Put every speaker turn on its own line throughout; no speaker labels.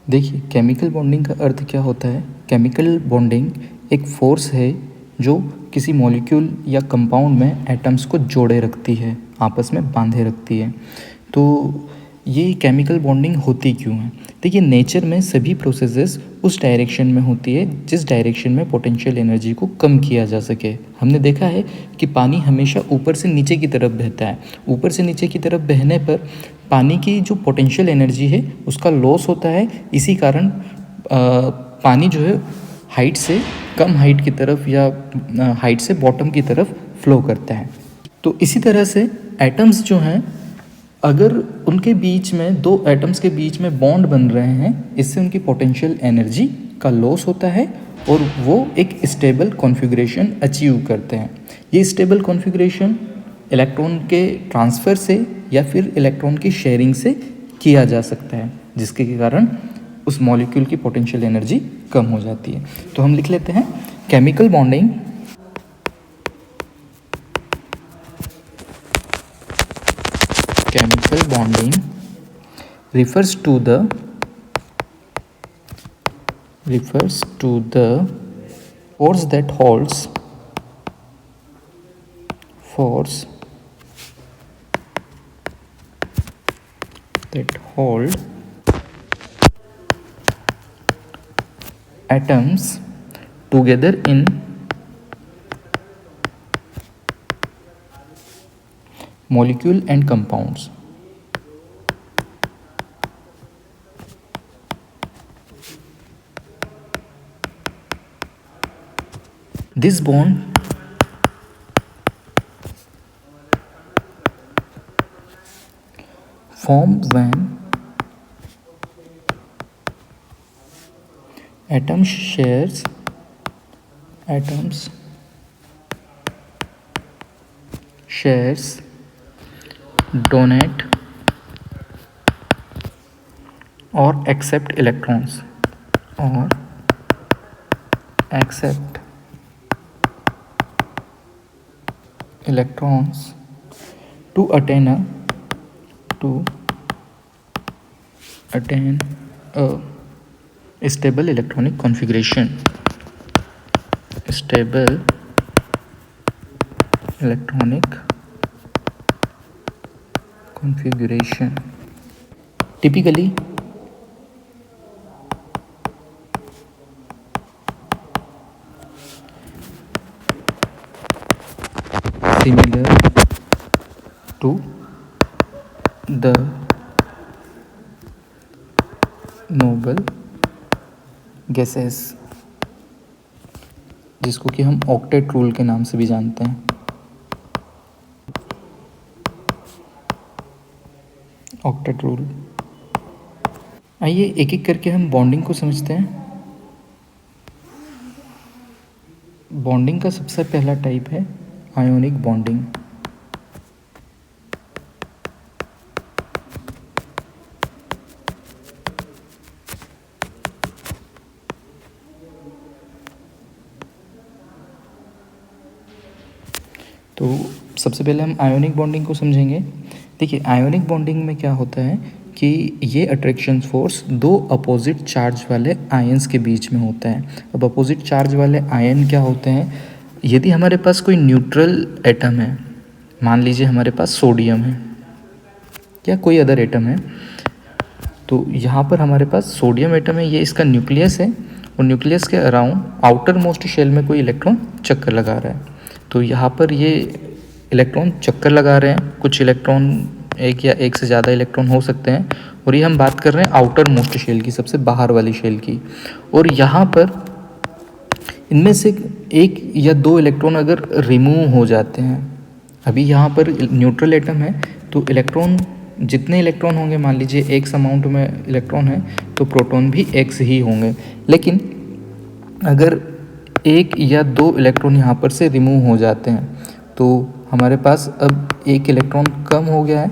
देखिए, chemical bonding का अर्थ क्या होता है। केमिकल बॉन्डिंग एक फोर्स है जो किसी मॉलिक्यूल या कंपाउंड में एटम्स को जोड़े रखती है, आपस में बांधे रखती है। तो ये केमिकल बॉन्डिंग होती क्यों है? देखिए, नेचर में सभी प्रोसेसेस उस डायरेक्शन में होती है जिस डायरेक्शन में पोटेंशियल एनर्जी को कम किया जा सके। हमने देखा है कि पानी हमेशा ऊपर से नीचे की तरफ बहता है। ऊपर से नीचे की तरफ बहने पर पानी की जो पोटेंशियल एनर्जी है उसका लॉस होता है। इसी कारण पानी जो है हाइट से कम हाइट की तरफ या हाइट से बॉटम की तरफ फ्लो करता है। तो इसी तरह से एटम्स जो हैं, अगर उनके बीच में दो एटम्स के बीच में बॉन्ड बन रहे हैं, इससे उनकी पोटेंशियल एनर्जी का लॉस होता है और वो एक स्टेबल कॉन्फ़िगरेशन अचीव करते हैं। ये स्टेबल कॉन्फ़िगरेशन इलेक्ट्रॉन के ट्रांसफ़र से या फिर इलेक्ट्रॉन की शेयरिंग से किया जा सकता है, जिसके कारण उस मॉलिक्यूल की पोटेंशियल एनर्जी कम हो जाती है। तो हम लिख लेते हैं chemical bonding refers to the force that holds atoms together in molecule and compounds. This bond forms when atoms shares donate or accept electrons to attain a stable electronic configuration. Typically, similar to the noble gases, जिसको कि हम octet rule के नाम से भी जानते हैं। Octet rule. आइए एक एक करके हम बॉन्डिंग को समझते हैं। बॉन्डिंग का सबसे पहला टाइप है आयोनिक बॉन्डिंग। तो सबसे पहले हम आयोनिक बॉन्डिंग को समझेंगे। देखिए, आयोनिक बॉन्डिंग में क्या होता है कि ये अट्रैक्शन फोर्स दो अपोजिट चार्ज वाले आयंस के बीच में होता है। अब अपोजिट चार्ज वाले आयन क्या होते हैं? यदि हमारे पास कोई न्यूट्रल एटम है, मान लीजिए हमारे पास सोडियम है या कोई अदर एटम है, तो यहाँ पर हमारे पास सोडियम एटम है, ये इसका न्यूक्लियस है और न्यूक्लियस के अराउंड आउटर मोस्ट शेल में कोई इलेक्ट्रॉन चक्कर लगा रहा है। तो यहाँ पर ये इलेक्ट्रॉन चक्कर लगा रहे हैं। कुछ इलेक्ट्रॉन, एक या एक से ज़्यादा इलेक्ट्रॉन हो सकते हैं, और ये हम बात कर रहे हैं आउटर मोस्ट शेल की, सबसे बाहर वाली शेल की। और यहाँ पर इनमें से एक या दो इलेक्ट्रॉन अगर रिमूव हो जाते हैं, अभी यहाँ पर न्यूट्रल एटम है तो इलेक्ट्रॉन, जितने इलेक्ट्रॉन होंगे, मान लीजिए एक्स अमाउंट में इलेक्ट्रॉन है तो प्रोटॉन भी एक्स ही होंगे। लेकिन अगर एक या दो इलेक्ट्रॉन यहाँ पर से रिमूव हो जाते हैं तो हमारे पास अब एक इलेक्ट्रॉन कम हो गया है,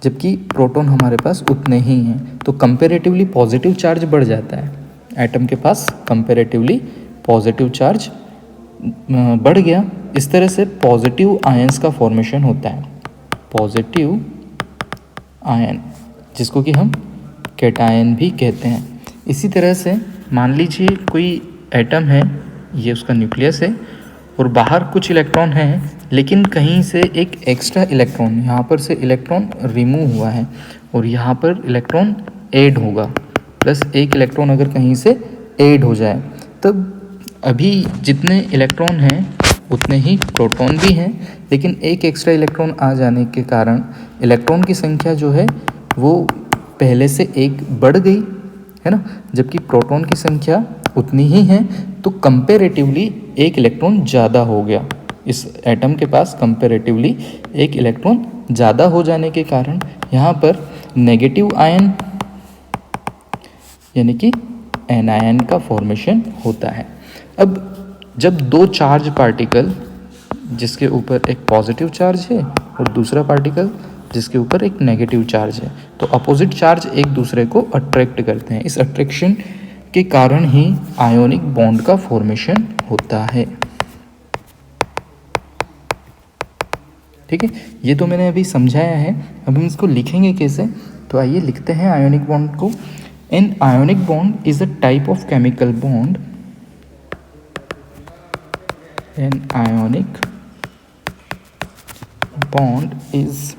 जबकि प्रोटॉन हमारे पास उतने ही हैं। तो कंपैरेटिवली पॉजिटिव चार्ज बढ़ जाता है। एटम के पास कंपैरेटिवली पॉजिटिव चार्ज बढ़ गया। इस तरह से पॉजिटिव आयंस का फॉर्मेशन होता है। पॉजिटिव आयन, जिसको कि हम कैटायन भी कहते हैं। इसी तरह से मान लीजिए कोई एटम है, ये उसका न्यूक्लियस है और बाहर कुछ इलेक्ट्रॉन हैं, लेकिन कहीं से एक एक्स्ट्रा इलेक्ट्रॉन, यहाँ पर से इलेक्ट्रॉन रिमूव हुआ है और यहाँ पर इलेक्ट्रॉन ऐड होगा, प्लस एक इलेक्ट्रॉन अगर कहीं से ऐड हो जाए, तब अभी जितने इलेक्ट्रॉन हैं उतने ही प्रोटॉन भी हैं, लेकिन एक एक्स्ट्रा इलेक्ट्रॉन आ जाने के कारण इलेक्ट्रॉन की संख्या जो है वो पहले से एक बढ़ गई है ना, जबकि प्रोटॉन की संख्या उतनी ही है। तो कंपेरेटिवली एक इलेक्ट्रॉन ज़्यादा हो गया, इस एटम के पास कंपेरेटिवली एक इलेक्ट्रॉन ज़्यादा हो जाने के कारण यहाँ पर नेगेटिव आयन यानी कि एनायन का फॉर्मेशन होता है। अब जब दो चार्ज पार्टिकल, जिसके ऊपर एक पॉजिटिव चार्ज है और दूसरा पार्टिकल जिसके ऊपर एक नेगेटिव चार्ज है, तो अपोजिट चार्ज एक दूसरे को अट्रैक्ट करते हैं। इस अट्रैक्शन के कारण ही आयोनिक बॉन्ड का फॉर्मेशन होता है। ठीक है, ये तो मैंने अभी समझाया है। अब हम इसको लिखेंगे कैसे, तो आइए लिखते हैं आयोनिक बॉन्ड को। An ionic bond is a type of chemical bond. An ionic bond is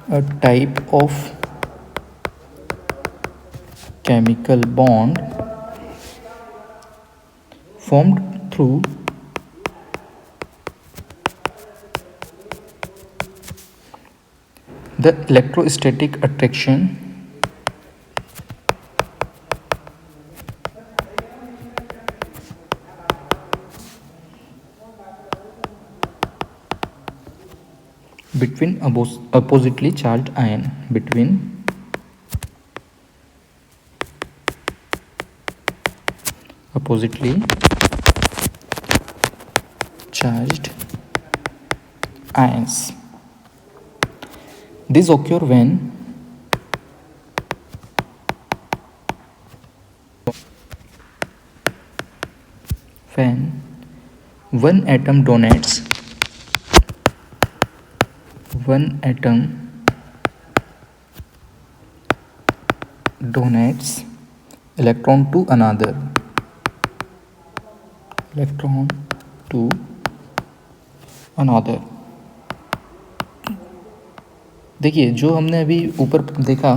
a type of chemical bond formed through the electrostatic attraction between oppositely charged ion, between oppositely charged ions. These occur when one atom donates electron to another, देखिए जो हमने अभी ऊपर देखा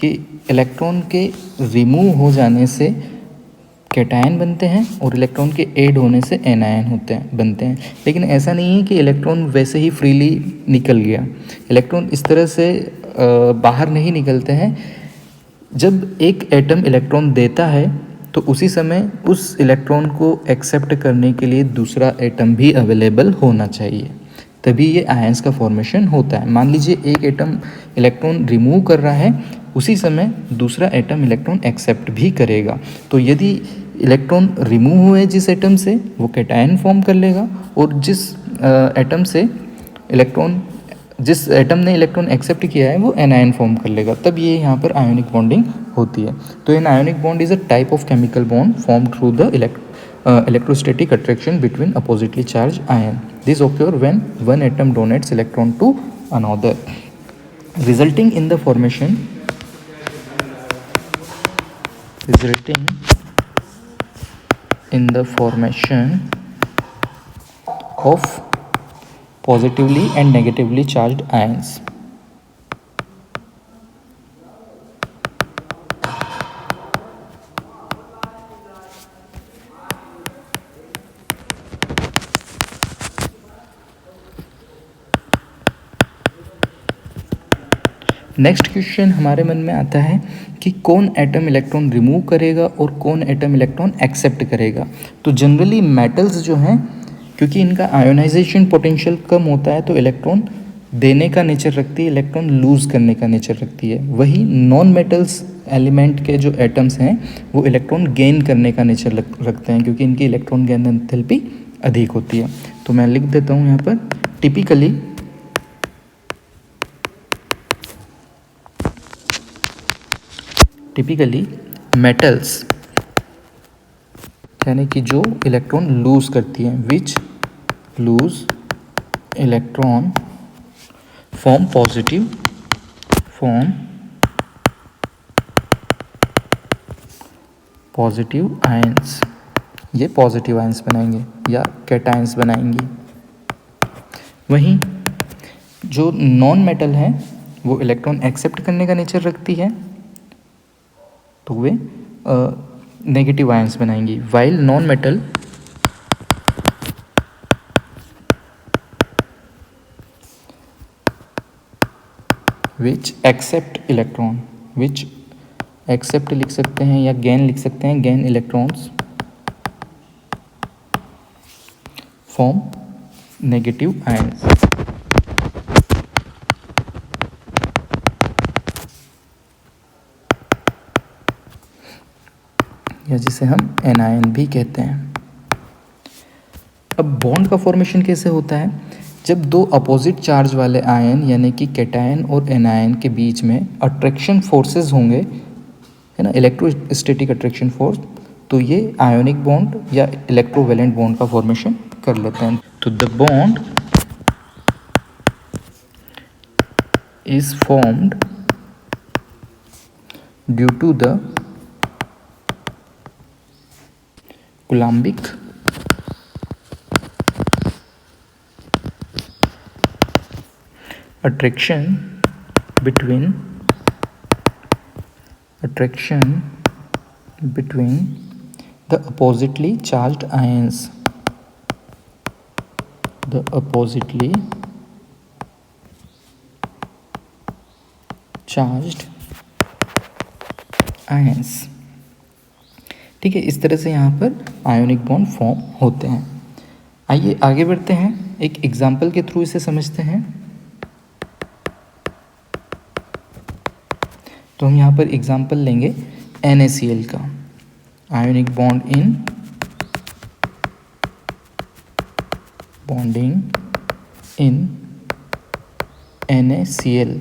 कि electron के remove हो जाने से कैटायन बनते हैं और इलेक्ट्रॉन के ऐड होने से एनायन बनते हैं, लेकिन ऐसा नहीं है कि इलेक्ट्रॉन वैसे ही फ्रीली निकल गया। इलेक्ट्रॉन इस तरह से बाहर नहीं निकलते हैं। जब एक एटम इलेक्ट्रॉन देता है तो उसी समय उस इलेक्ट्रॉन को एक्सेप्ट करने के लिए दूसरा एटम भी अवेलेबल होना चाहिए, तभी ये आयंस का फॉर्मेशन होता है। मान लीजिए एक एटम इलेक्ट्रॉन रिमूव कर रहा है, उसी समय दूसरा एटम इलेक्ट्रॉन एक्सेप्ट भी करेगा। तो यदि इलेक्ट्रॉन रिमूव हुए जिस एटम से, वो कैटायन फॉर्म कर लेगा, और जिस एटम ने इलेक्ट्रॉन एक्सेप्ट किया है वो एनायन फॉर्म कर लेगा, तब ये यहाँ पर आयोनिक बॉन्डिंग होती है। तो an ionic bond is a type of chemical bond form through the electrostatic attraction between oppositely charged ion. These occur when one atom donates electron to another, resulting in the formation of positively and negatively charged ions. Next question हमारे मन में आता है कि कौन atom electron remove करेगा और कौन एटम इलेक्ट्रॉन एक्सेप्ट करेगा। तो जनरली मेटल्स जो हैं, क्योंकि इनका आयोनाइजेशन पोटेंशियल कम होता है, तो इलेक्ट्रॉन देने का नेचर रखती है, इलेक्ट्रॉन लूज़ करने का नेचर रखती है। वही नॉन मेटल्स एलिमेंट के जो एटम्स हैं वो इलेक्ट्रॉन गेन करने का नेचर रखते हैं, क्योंकि इनकी इलेक्ट्रॉन गेन एंथैल्पी अधिक होती है। तो मैं लिख देता हूँ यहाँ पर, टिपिकली मेटल्स यानी कि जो इलेक्ट्रॉन लूज करती हैं, विच loose electron form positive ions, ये पॉजिटिव आयंस बनाएंगे या कैटायंस बनाएंगी। वहीं जो नॉन मेटल है वो इलेक्ट्रॉन एक्सेप्ट करने का नेचर रखती है, तो वे नेगेटिव आयंस बनाएंगी। While non metal which accept electron, which accept लिख सकते हैं या गेन लिख सकते हैं, gain electrons form negative ions. या जिसे हम एनायन भी कहते हैं। अब बॉन्ड का फॉर्मेशन कैसे होता है? जब दो अपोजिट चार्ज वाले आयन यानी कि कैटायन और एनायन के बीच में अट्रैक्शन फोर्सेस होंगे, है ना, इलेक्ट्रोस्टैटिक अट्रैक्शन फोर्स, तो ये आयोनिक बॉन्ड या इलेक्ट्रोवैलेंट बॉन्ड का फॉर्मेशन कर लेते हैं। तो the bond is formed due to the Coulombic attraction between the oppositely charged ions, the oppositely charged ions। ठीक है, इस तरह से यहाँ पर आयोनिक बॉन्ड फॉर्म होते हैं। आइए आगे बढ़ते हैं, एक एग्जाम्पल के थ्रू इसे समझते हैं। तो हम यहाँ पर एग्जाम्पल लेंगे NaCl का, ionic bond in bonding in NaCl,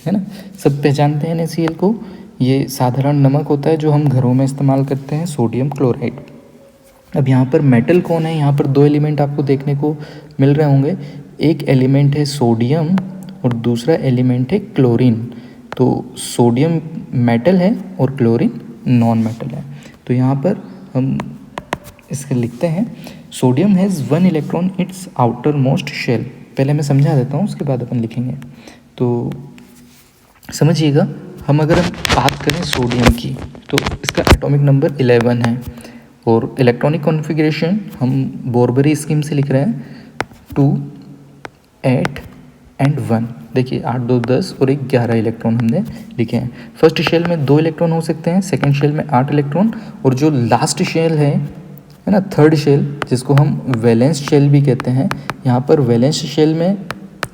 है ना। सब पहचानते हैं NaCl को, ये साधारण नमक होता है जो हम घरों में इस्तेमाल करते हैं, सोडियम क्लोराइड। अब यहाँ पर मेटल कौन है? यहाँ पर दो एलिमेंट आपको देखने को मिल रहे होंगे, एक एलिमेंट है सोडियम और दूसरा एलिमेंट है क्लोरीन। तो सोडियम मेटल है और क्लोरीन नॉन मेटल है। तो यहाँ पर हम इसके लिखते हैं, sodium has 1 electron its outermost shell. पहले मैं समझा देता हूँ, उसके बाद अपन लिखेंगे। तो समझिएगा, हम अगर बात करें सोडियम की तो इसका एटॉमिक नंबर 11 है और इलेक्ट्रॉनिक कॉन्फ़िगरेशन हम बोरबरी स्कीम से लिख रहे हैं 2, 8 एंड 1। देखिए 8, 2, 10 और एक 11 इलेक्ट्रॉन हमने लिखे हैं। फर्स्ट शेल में 2 इलेक्ट्रॉन हो सकते हैं, सेकंड शेल में 8 इलेक्ट्रॉन, और जो लास्ट शेल है ना, थर्ड शेल, जिसको हम वैलेंस शेल भी कहते हैं, यहाँ पर वैलेंस शेल में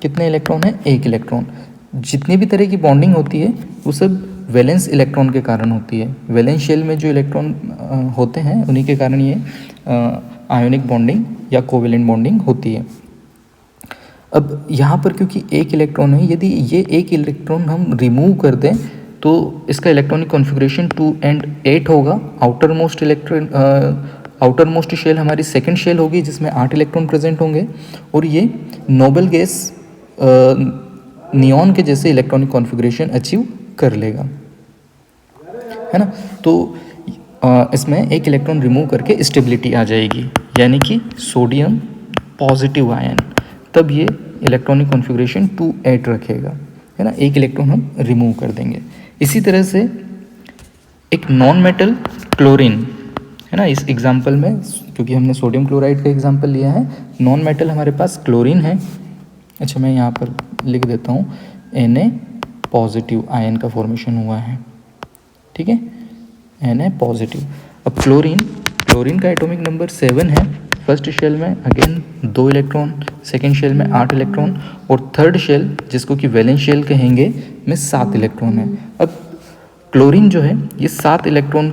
कितने इलेक्ट्रॉन हैं? 1 इलेक्ट्रॉन। जितनी भी तरह की बॉन्डिंग होती है वो सब वैलेंस इलेक्ट्रॉन के कारण होती है। वैलेंस शेल में जो इलेक्ट्रॉन होते हैं उन्हीं के कारण ये आयोनिक बॉन्डिंग या कोवेलेंट बॉन्डिंग होती है। अब यहाँ पर क्योंकि 1 इलेक्ट्रॉन है, यदि ये 1 इलेक्ट्रॉन हम रिमूव कर दें तो इसका इलेक्ट्रॉनिक कॉन्फ़िगरेशन 2 and 8 होगा। आउटर मोस्ट शेल हमारी सेकंड शेल होगी जिसमें 8 इलेक्ट्रॉन प्रेजेंट होंगे, और ये नोबल गैस नियॉन के जैसे इलेक्ट्रॉनिक कॉन्फ़िगरेशन अचीव कर लेगा, है ना। तो इसमें 1 इलेक्ट्रॉन रिमूव करके स्टेबिलिटी आ जाएगी, यानी कि सोडियम पॉजिटिव आयन, तब ये इलेक्ट्रॉनिक कॉन्फ़िगरेशन 2, 8 रखेगा, है ना। 1 इलेक्ट्रॉन हम रिमूव कर देंगे। इसी तरह से एक नॉन मेटल क्लोरीन, है ना, इस एग्जाम्पल में क्योंकि हमने सोडियम क्लोराइड का एग्जाम्पल लिया है, नॉन मेटल हमारे पास क्लोरीन है। अच्छा, मैं यहाँ पर लिख देता हूँ Na पॉजिटिव आयन का फॉर्मेशन हुआ है, ठीक है, Na पॉजिटिव। अब क्लोरीन का एटॉमिक नंबर 7 है। फर्स्ट शेल में अगेन 2 इलेक्ट्रॉन, सेकेंड शेल में 8 इलेक्ट्रॉन, और थर्ड शेल जिसको कि वैलेंस शेल कहेंगे में 7 इलेक्ट्रॉन है। अब क्लोरीन जो है ये 7 इलेक्ट्रॉन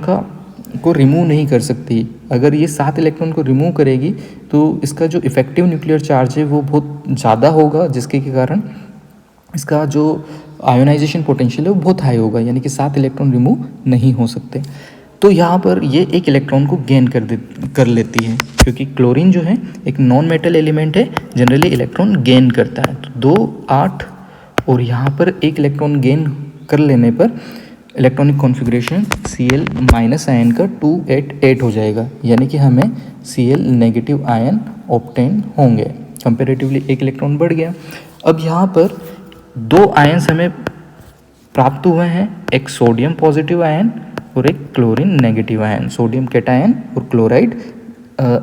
को रिमूव नहीं कर सकती। अगर ये 7 इलेक्ट्रॉन को रिमूव करेगी तो इसका जो इफेक्टिव न्यूक्लियर चार्ज है वो बहुत ज़्यादा होगा, जिसके के कारण इसका जो आयोनाइजेशन पोटेंशियल है वो बहुत हाई होगा, यानी कि 7 इलेक्ट्रॉन रिमूव नहीं हो सकते। तो यहाँ पर ये 1 इलेक्ट्रॉन को गेन कर लेती है, क्योंकि क्लोरीन जो है एक नॉन मेटल एलिमेंट है, जनरली इलेक्ट्रॉन गेन करता है। तो 2, 8 और यहाँ पर 1 इलेक्ट्रॉन गेन कर लेने पर electronic configuration Cl minus ion का 288 हो जाएगा, यानी कि हमें Cl नेगेटिव आयन ऑब्टेन होंगे। कंपेरेटिवली एक इलेक्ट्रॉन बढ़ गया। अब यहाँ पर दो आयन्स हमें प्राप्त हुए हैं, एक सोडियम पॉजिटिव आयन और एक chlorine negative ion, sodium cation और क्लोराइड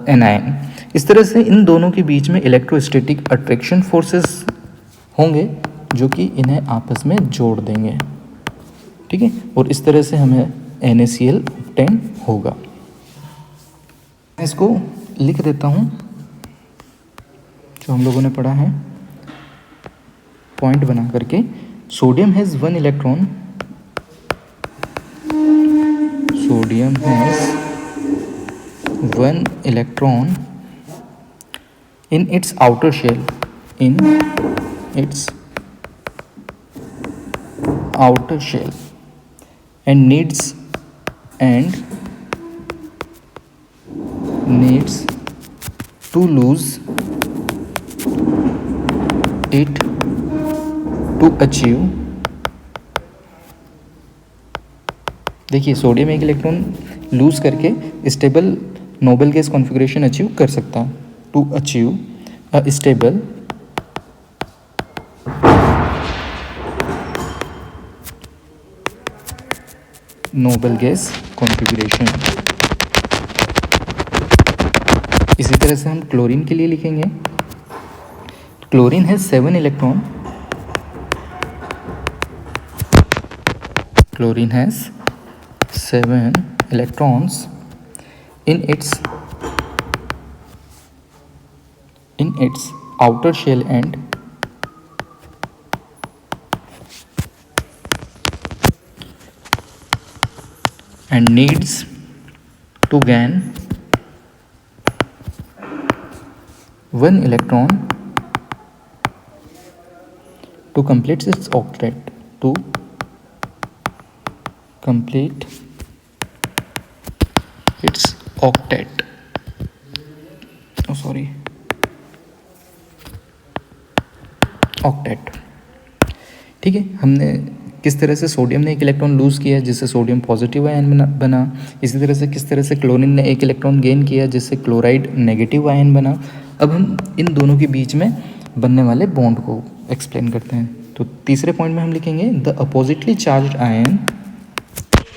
एनायन। इस तरह से इन दोनों के बीच में इलेक्ट्रोस्टैटिक अट्रैक्शन फोर्सेस होंगे जो कि इन्हें आपस में जोड़ देंगे, ठीक है, और इस तरह से हमें NaCl ऑब्टेन होगा। मैं इसको लिख देता हूँ जो हम लोगों ने पढ़ा है पॉइंट बना करके। Sodium has 1 electron, sodium has 1 electron in its outer shell, in its outer shell, and needs to lose it to achieve। देखिए सोडियम एक इलेक्ट्रॉन लूज करके stable noble gas configuration achieve कर सकता है, to achieve a stable noble gas configuration. इसी तरह से हम क्लोरीन के लिए लिखेंगे। Chlorine has 7 electron, chlorine has 7 electrons in its outer shell and needs to gain 1 electron to complete its octet, to complete its octet। oh sorry octet. ठीक है, हमने किस तरह से सोडियम ने एक इलेक्ट्रॉन लूज़ किया जिससे सोडियम पॉजिटिव आयन बना। इसी तरह से किस तरह से क्लोरीन ने एक इलेक्ट्रॉन गेन किया जिससे क्लोराइड नेगेटिव आयन बना। अब हम इन दोनों के बीच में बनने वाले बॉन्ड को एक्सप्लेन करते हैं। तो तीसरे पॉइंट में हम लिखेंगे the oppositely charged ion,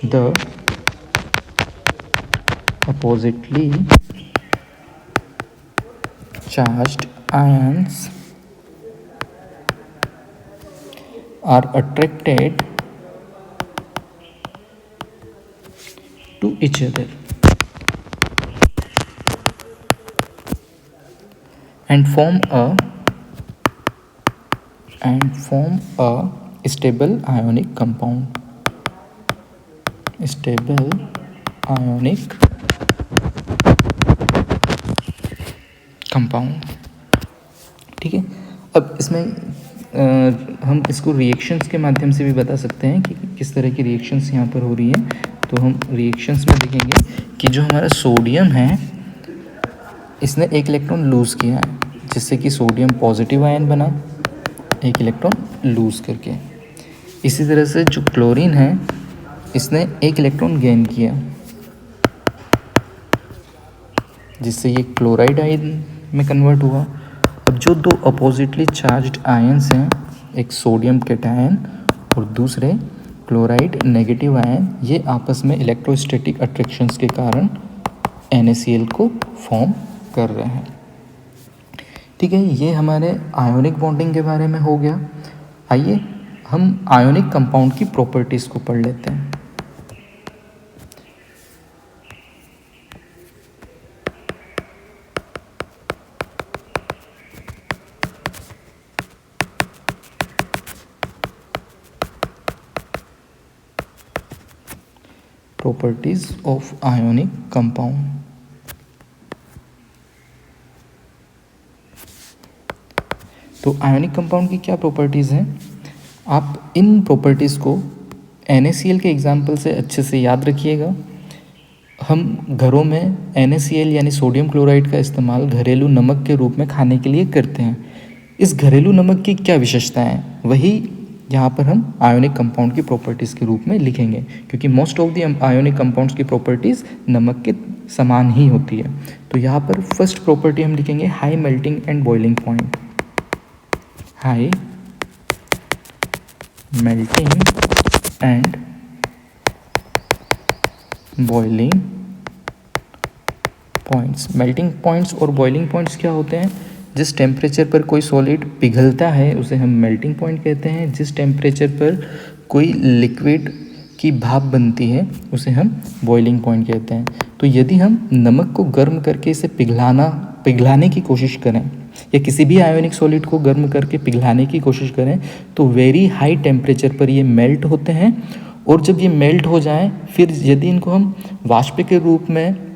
the oppositely charged ions are attracted to each other and form a stable ionic compound, stable ionic compound। ठीक है, अब इसमें हम इसको रिएक्शंस के माध्यम से भी बता सकते हैं कि किस तरह की रिएक्शंस यहाँ पर हो रही है। तो हम रिएक्शंस में देखेंगे कि जो हमारा सोडियम है इसने एक इलेक्ट्रॉन लूज़ किया है जिससे कि सोडियम पॉजिटिव आयन बना एक इलेक्ट्रॉन लूज़ करके। इसी तरह से जो क्लोरीन है इसने एक इलेक्ट्रॉन गेन किया जिससे ये क्लोराइड आयन में कन्वर्ट हुआ। अब जो दो अपोजिटली चार्ज्ड आयन्स हैं, एक सोडियम कैटायन और दूसरे क्लोराइड नेगेटिव आयन, ये आपस में इलेक्ट्रोस्टैटिक अट्रैक्शंस के कारण NaCl को फॉर्म कर रहे हैं। ठीक है, ये हमारे आयोनिक बॉन्डिंग के बारे में हो गया। आइए हम आयोनिक कंपाउंड की प्रॉपर्टीज़ को पढ़ लेते हैं। Properties of ionic compound. तो आयोनिक कंपाउंड की क्या प्रॉपर्टीज़ हैं, आप इन प्रॉपर्टीज़ को NaCl के एग्जाम्पल से अच्छे से याद रखिएगा। हम घरों में NaCl यानी सोडियम क्लोराइड का इस्तेमाल घरेलू नमक के रूप में खाने के लिए करते हैं। इस घरेलू नमक की क्या विशेषताएं हैं, वही यहाँ पर हम आयोनिक कंपाउंड की प्रॉपर्टीज़ के रूप में लिखेंगे, क्योंकि most of the ionic compounds की प्रॉपर्टीज़ नमक के समान ही होती है। तो यहाँ पर फर्स्ट प्रॉपर्टी हम लिखेंगे high melting and boiling point. High melting and boiling points. Melting points और बॉइलिंग पॉइंट्स क्या होते हैं? जिस टेम्परेचर पर कोई सॉलिड पिघलता है उसे हम मेल्टिंग पॉइंट कहते हैं। जिस टेम्परेचर पर कोई लिक्विड की भाप बनती है उसे हम बॉइलिंग पॉइंट कहते हैं। तो यदि हम नमक को गर्म करके इसे पिघलाने की कोशिश करें या किसी भी आयोनिक सॉलिड को गर्म करके पिघलाने की कोशिश करें तो वेरी हाई टेम्परेचर पर ये मेल्ट होते हैं, और जब ये मेल्ट हो जाएं फिर यदि इनको हम वाष्प के रूप में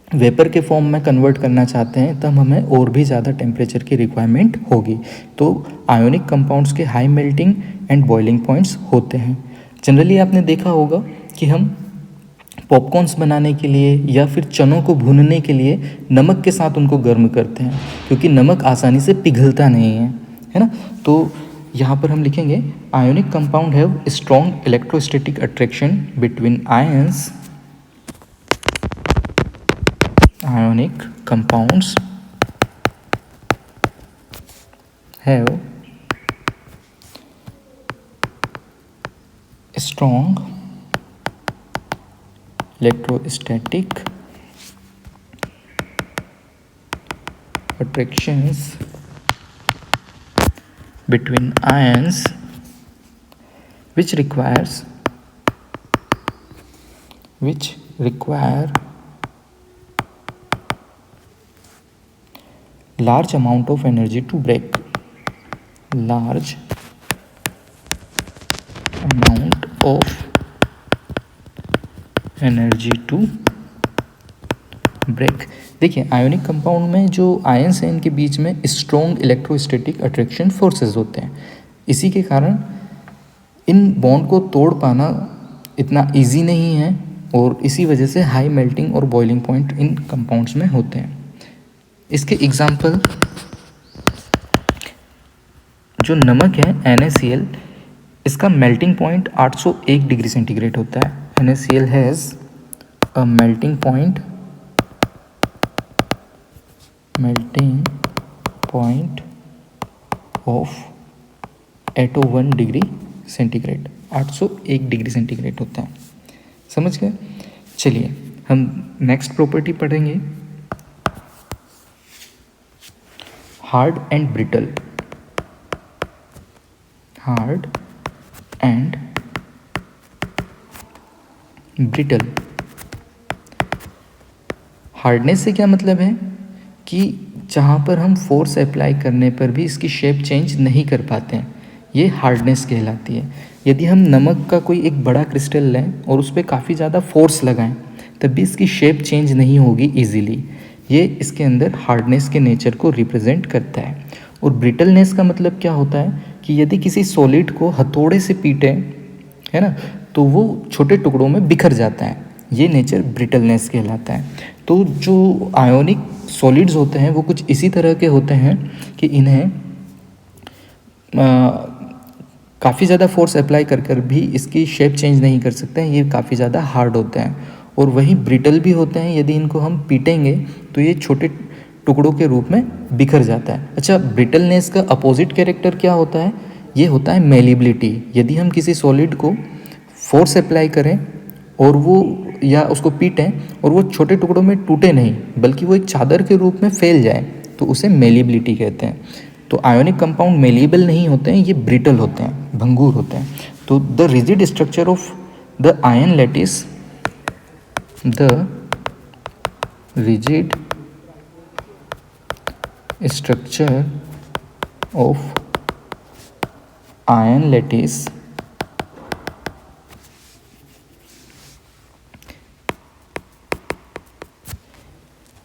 वेपर के फॉर्म में कन्वर्ट करना चाहते हैं तब हमें और भी ज़्यादा टेम्परेचर की रिक्वायरमेंट होगी। तो आयोनिक कंपाउंड्स के high melting and boiling points होते हैं। जनरली आपने देखा होगा कि हम पॉपकॉर्न्स बनाने के लिए या फिर चनों को भूनने के लिए नमक के साथ उनको गर्म करते हैं, क्योंकि नमक आसानी से पिघलता नहीं है ना। तो यहाँ पर हम लिखेंगे ionic compound have strong electrostatic attraction between ions. Ionic compounds have strong electrostatic attractions between ions which require large amount of energy to break. Large amount of energy to break। देखिए आयोनिक कंपाउंड में जो ions हैं इनके बीच में strong electrostatic attraction forces होते हैं। इसी के कारण इन बॉन्ड को तोड़ पाना इतना इजी नहीं है, और इसी वजह से हाई मेल्टिंग और बॉइलिंग पॉइंट इन कंपाउंड्स में होते हैं। इसके एग्जाम्पल जो नमक है NaCl, इसका मेल्टिंग पॉइंट 801 डिग्री सेंटीग्रेड होता है। NaCl has a melting point of 801 degree centigrade, 801 degree centigrade होता है। समझ गए? चलिए हम नेक्स्ट प्रॉपर्टी पढ़ेंगे, hard and brittle. Hard and brittle. Hardness से क्या मतलब है कि जहाँ पर हम फोर्स अप्लाई करने पर भी इसकी शेप चेंज नहीं कर पाते हैं, ये हार्डनेस कहलाती है। यदि हम नमक का कोई एक बड़ा क्रिस्टल लें और उस पर काफ़ी ज़्यादा फोर्स लगाएं तब भी इसकी शेप चेंज नहीं होगी इजीली। ये इसके अंदर हार्डनेस के नेचर को रिप्रेजेंट करता है। और ब्रिटलनेस का मतलब क्या होता है कि यदि किसी सॉलिड को हथौड़े से पीटे, है ना, तो वो छोटे टुकड़ों में बिखर जाता है। ये नेचर ब्रिटलनेस कहलाता है। तो जो आयोनिक सॉलिड्स होते हैं वो कुछ इसी तरह के होते हैं कि इन्हें काफ़ी ज़्यादा फोर्स अप्लाई कर भी इसकी शेप चेंज नहीं कर सकते हैं। ये काफ़ी ज़्यादा हार्ड होते हैं। और वही ब्रिटल भी होते हैं, यदि इनको हम पीटेंगे तो ये छोटे टुकड़ों के रूप में बिखर जाता है। अच्छा, ब्रिटलनेस का अपोजिट कैरेक्टर क्या होता है? ये होता है मेलिबिलिटी। यदि हम किसी सॉलिड को फोर्स अप्लाई करें और वो या उसको पीटें और वो छोटे टुकड़ों में टूटे नहीं बल्कि वो एक चादर के रूप में फैल जाए तो उसे मेलिबिलिटी कहते हैं। तो आयोनिक कंपाउंड मेलिएबल नहीं होते हैं, ये ब्रिटल होते हैं, भंगुर होते हैं। तो the rigid structure of the ion lattice, the rigid structure of ion lattice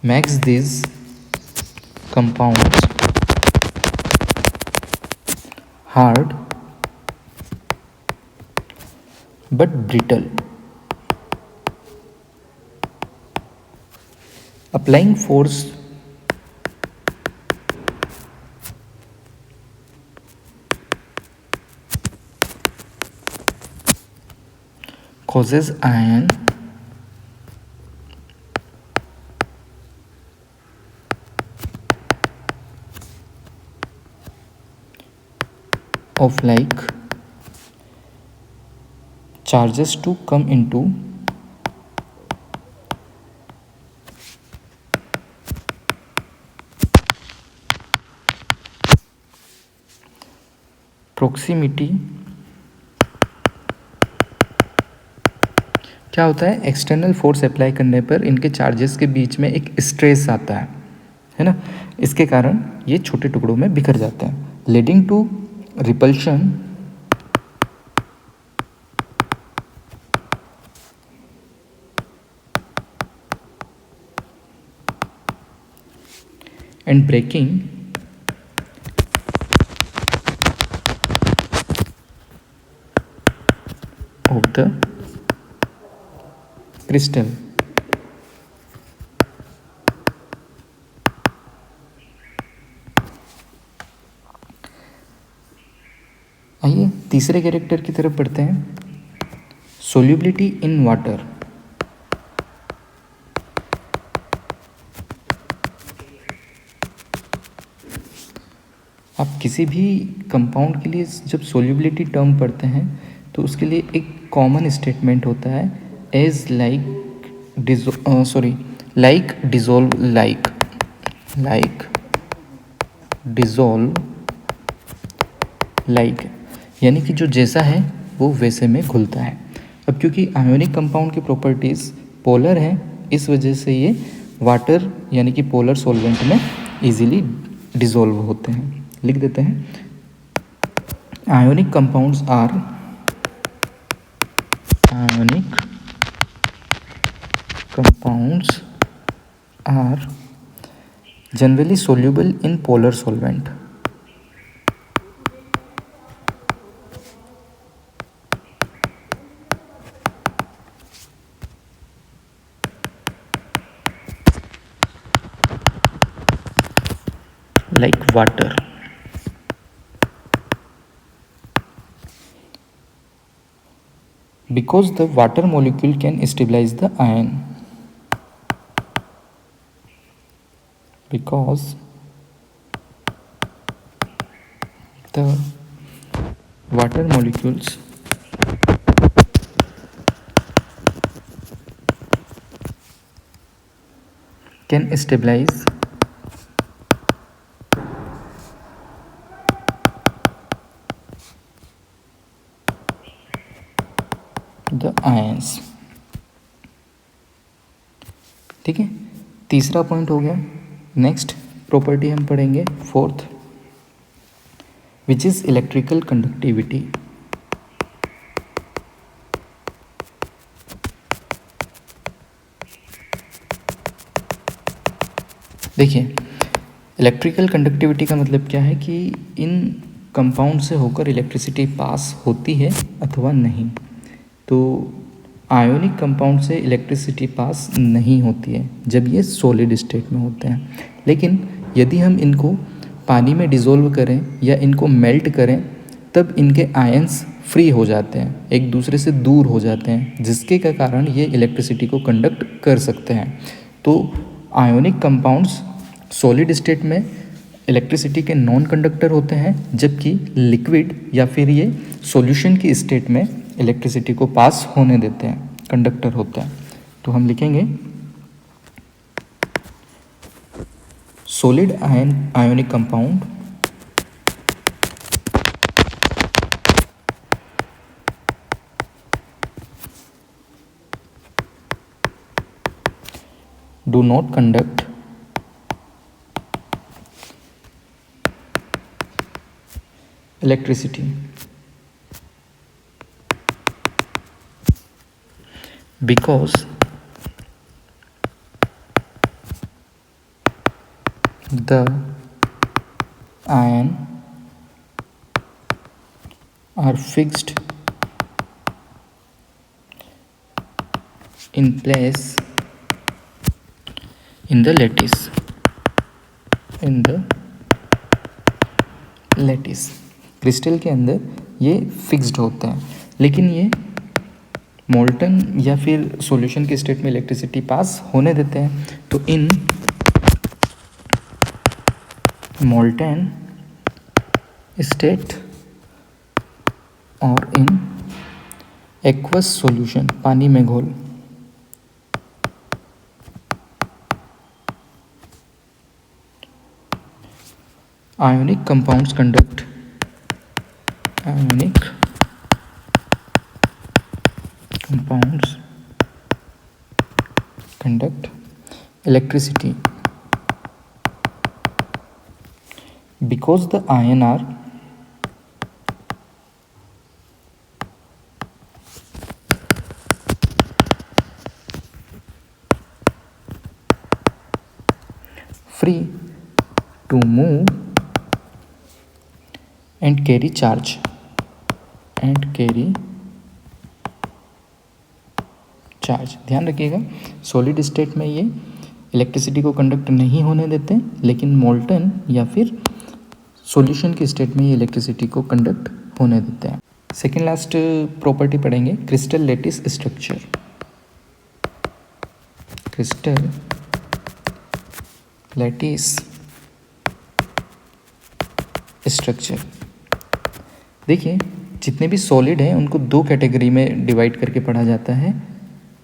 makes these compounds hard but brittle. Applying force causes ion of like charges to come into proximity। क्या होता है, external force apply करने पर इनके charges के बीच में एक stress आता है ना, इसके कारण ये छोटे टुकड़ों में बिखर जाते हैं, leading to repulsion and breaking off the crystal. आइए तीसरे कैरेक्टर की तरफ बढ़ते हैं, सोल्यूबिलिटी इन वाटर। आप किसी भी कंपाउंड के लिए जब सोल्यूबिलिटी टर्म पढ़ते हैं तो उसके लिए एक कॉमन स्टेटमेंट होता है, एज लाइक डिज़ोल्व लाइक, यानी कि जो जैसा है वो वैसे में घुलता है। अब क्योंकि आयोनिक कंपाउंड की प्रॉपर्टीज़ पोलर हैं, इस वजह से ये वाटर यानी कि पोलर सॉल्वेंट में इजीली डिज़ोल्व होते हैं। लिख देते हैं, ionic compounds are generally soluble in polar solvent। like water। Because the water molecule can stabilize the ion, because the water molecules can stabilize the ions। ठीक है, तीसरा पॉइंट हो गया। नेक्स्ट प्रॉपर्टी हम पढ़ेंगे fourth, which is electrical conductivity. देखिए, electrical conductivity का मतलब क्या है कि इन कंपाउंड से होकर इलेक्ट्रिसिटी पास होती है अथवा नहीं। तो आयोनिक कंपाउंड से इलेक्ट्रिसिटी पास नहीं होती है जब ये सॉलिड स्टेट में होते हैं, लेकिन यदि हम इनको पानी में डिज़ोल्व करें या इनको मेल्ट करें तब इनके आयंस फ्री हो जाते हैं, एक दूसरे से दूर हो जाते हैं, जिसके का कारण ये इलेक्ट्रिसिटी को कंडक्ट कर सकते हैं। तो आयोनिक कंपाउंड्स सॉलिड स्टेट में इलेक्ट्रिसिटी के नॉन कंडक्टर होते हैं, जबकि लिक्विड या फिर ये सॉल्यूशन की स्टेट में इलेक्ट्रिसिटी को पास होने देते हैं, कंडक्टर होते हैं। तो हम लिखेंगे solid ionic compound do not conduct electricity because the ion are fixed in place in the lattice crystal के अंदर ये फिक्स्ड होते हैं, लेकिन ये मोल्टन या फिर सॉल्यूशन के स्टेट में इलेक्ट्रिसिटी पास होने देते हैं। तो इन मोल्टन स्टेट और इन एक्वस सॉल्यूशन, पानी में घोल, ionic compounds conduct electricity because the ion are free to move and carry charge ध्यान रखिएगा, सॉलिड स्टेट में ये इलेक्ट्रिसिटी को कंडक्ट नहीं होने देते, लेकिन मोल्टन या फिर सॉल्यूशन के स्टेट में ये इलेक्ट्रिसिटी को कंडक्ट होने देते हैं। सेकेंड लास्ट प्रॉपर्टी पढ़ेंगे, crystal lattice structure. Crystal lattice structure, देखिए जितने भी सॉलिड हैं उनको दो कैटेगरी में डिवाइड करके पढ़ा जाता है।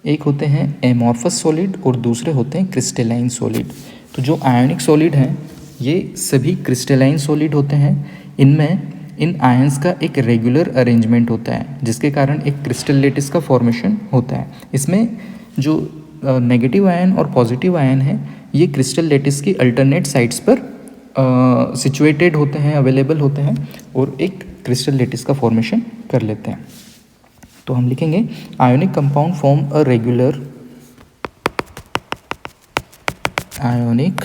एक होते हैं एमॉर्फस सॉलिड और दूसरे होते हैं क्रिस्टलाइन सॉलिड। तो जो आयनिक सॉलिड हैं ये सभी क्रिस्टलाइन सॉलिड होते हैं। इनमें इन आयंस का एक रेगुलर अरेंजमेंट होता है जिसके कारण एक क्रिस्टल लैटिस का फॉर्मेशन होता है। इसमें जो नेगेटिव आयन और पॉजिटिव आयन है ये क्रिस्टल लैटिस की अल्टरनेट साइड्स पर सिचुएटेड होते हैं, अवेलेबल होते हैं और एक क्रिस्टल लैटिस का फॉर्मेशन कर लेते हैं। तो हम लिखेंगे ionic compound form a regular ionic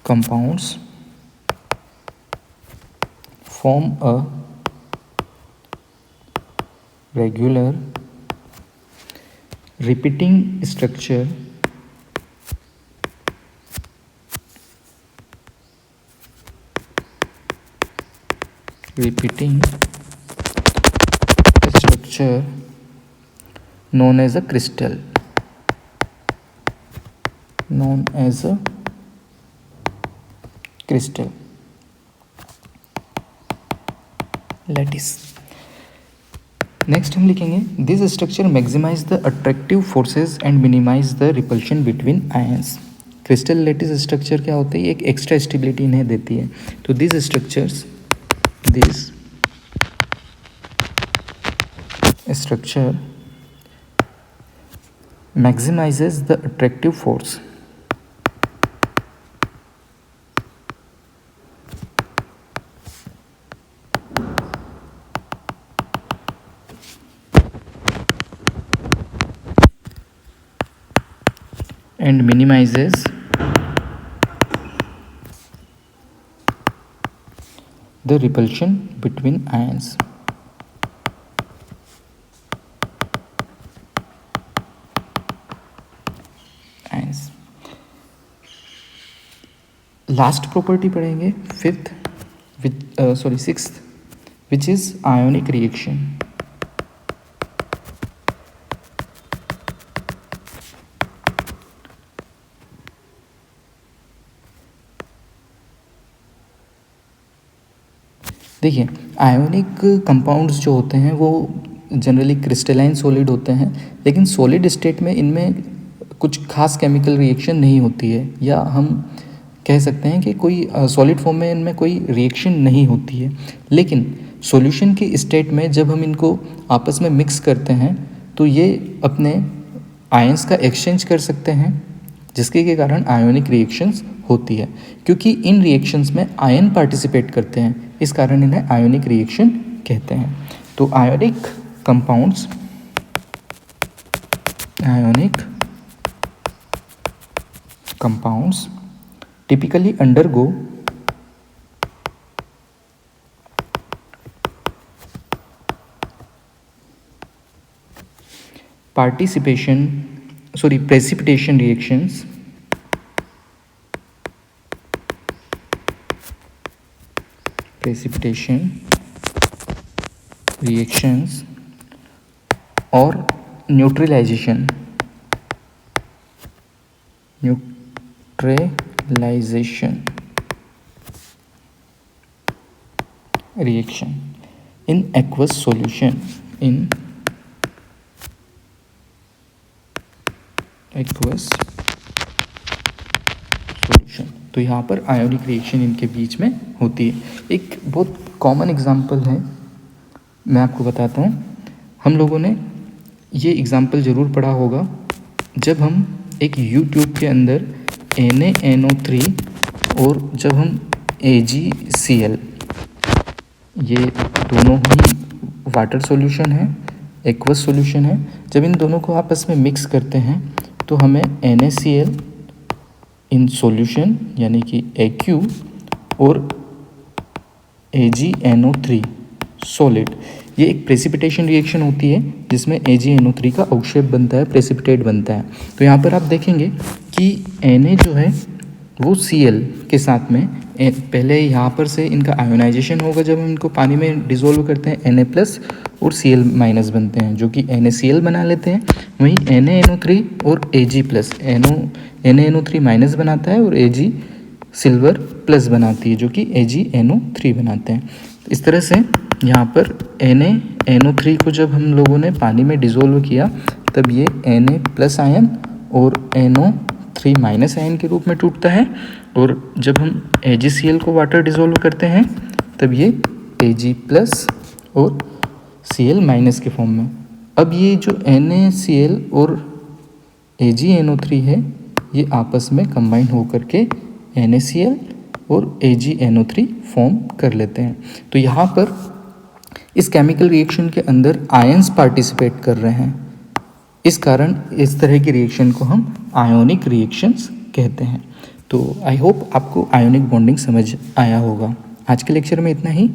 compounds form a regular repeating structure known as a crystal lattice। Next हम लिखेंगे this structure maximize the attractive forces and minimize the repulsion between ions. Crystal lattice structure क्या होता है, एक extra stability इन्हें देती है। तो this structure maximizes the attractive force and minimizes the repulsion between ions। Last property पढ़ेंगे sixth, which is ionic reaction. देखिए आयोनिक कंपाउंड्स जो होते हैं वो जनरली क्रिस्टलाइन सॉलिड होते हैं, लेकिन सॉलिड स्टेट में इनमें कुछ खास केमिकल रिएक्शन नहीं होती है, या हम कह सकते हैं कि कोई सॉलिड फॉर्म में इनमें कोई रिएक्शन नहीं होती है। लेकिन सॉल्यूशन की स्टेट में जब हम इनको आपस में मिक्स करते हैं तो ये अपने आयंस का एक्सचेंज कर सकते हैं, जिसके के कारण आयोनिक रिएक्शंस होती है। क्योंकि इन रिएक्शंस में आयन पार्टिसिपेट करते हैं, इस कारण इन्हें आयोनिक रिएक्शन कहते हैं। तो ionic compounds typically undergo precipitation reactions और neutralization reaction in aqueous solution, in aqueous solution. तो यहाँ पर आयोनिक रिएक्शन इनके बीच में होती है। एक बहुत कॉमन एग्जांपल है, मैं आपको बताता हूँ। हम लोगों ने ये एग्जांपल ज़रूर पढ़ा होगा जब हम एक YouTube के अंदर NaNO3 और जब हम AgCl, ये दोनों ही वाटर सॉल्यूशन है, एक्वस सॉल्यूशन है, जब इन दोनों को आपस में मिक्स करते हैं तो हमें NaCl इन सॉल्यूशन यानी कि AQ और AgNO3 सॉलिड, ये एक प्रेसिपिटेशन रिएक्शन होती है जिसमें AgNO3 का अवक्षेप बनता है, प्रेसिपिटेट बनता है। तो यहाँ पर आप देखेंगे कि Na जो है वो Cl के साथ में पहले यहाँ पर से इनका आयोनाइजेशन होगा जब हम इनको पानी में डिसोल्व करते हैं, Na+ और Cl- बनते हैं जो कि NaCl बना लेते हैं। वहीं NaNO3 और Ag+ NaNO3- बनाता है और Ag सिल्वर प्लस बनाती है जो कि AgNO3 बनाते हैं। इस तरह से यहाँ पर NaNO3 को जब हम लोगों ने पानी में डिसोल्व किया तब ये Na+ आयन और NO3- आयन के रूप में टूटता है, और जब हम AgCl को वाटर डिसोल्व करते हैं तब ये Ag+ और Cl- के फॉर्म में। अब ये जो NaCl और AgNO3 है ये आपस में कंबाइन होकर के NaCl और AgNO3 फॉर्म कर लेते हैं। तो यहाँ पर इस केमिकल रिएक्शन के अंदर आयंस पार्टिसिपेट कर रहे हैं, इस कारण इस तरह की रिएक्शन को हम आयोनिक रिएक्शंस कहते हैं। तो आई होप आपको आयोनिक बॉन्डिंग समझ आया होगा। आज के लेक्चर में इतना ही।